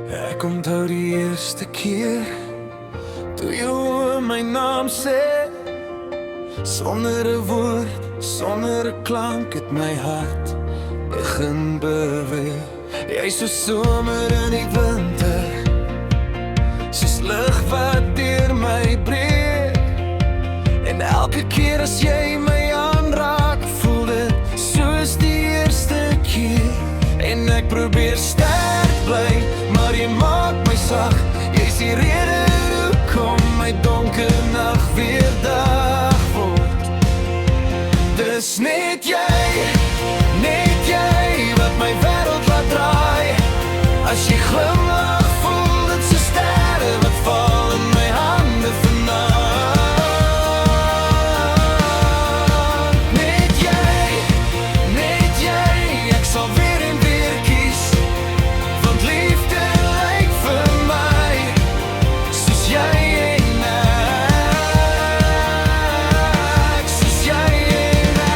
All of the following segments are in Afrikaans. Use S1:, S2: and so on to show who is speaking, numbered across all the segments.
S1: Ek onthou die eerste keer toe jy my naam sê, sonder 'n woord, sonder 'n klank het my hart begin beweeg. Jy so somer in die winter, soos lig wat deur my breek. En elke keer as jy my aanraak, voel dit soos die eerste keer. En ek probeer sterk bly, maar jy maak my sag. Jy's die rede hoekom my donker nag weer dag word. Dis net jy wat my wêreld laat draai. As jy glimlag, voel dit so sterre wat val in my hande vanaand. Net jy, ek sal weer en weer kies, want liefde lyk vir my soos jy en ek, soos jy en ek.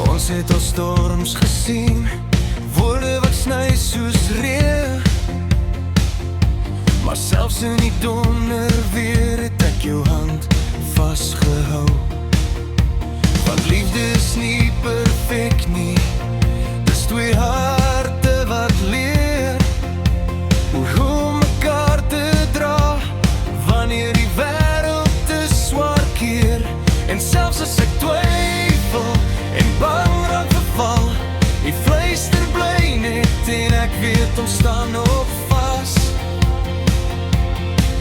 S1: Ons het al storms gesien, woorde wat sny soos reë. Maar selfs in die donder weer het ek jou hand vasgehou. Want liefde is nie perfek nie, dis twee harte wat leer hoe mekaar te dra wanneer die wêreld te swaar keer. En selfs as ek twyfel en bang raak verval, die fluister bly net en ek weet ons staan nog vas.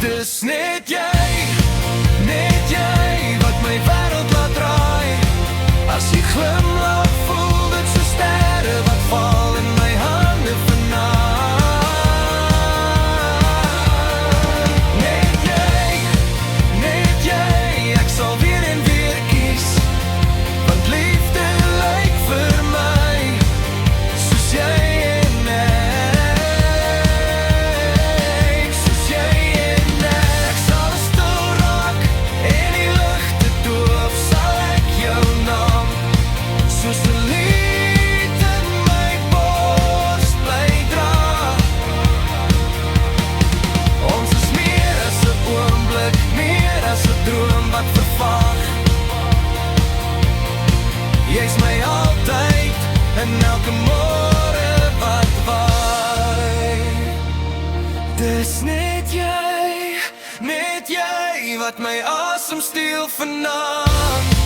S1: Dis net jy wat my wêreld laat draai. As jy glimlag, voel dit so sterre wat val in my hande vanaand. Net jy, ek sal weer en weer kies, want liefde lyk vir my soos jy en ek, soos jy en ek. Sal stil raak en die ligte doof, sal ek jou naam soos 'n lied in my bors bly dra. Ons is meer as 'n oomblik, meer as 'n droom wat vervaag. Jy's my altyd en elke môre wat waai. Dis net jy wat my asem steel vanaand.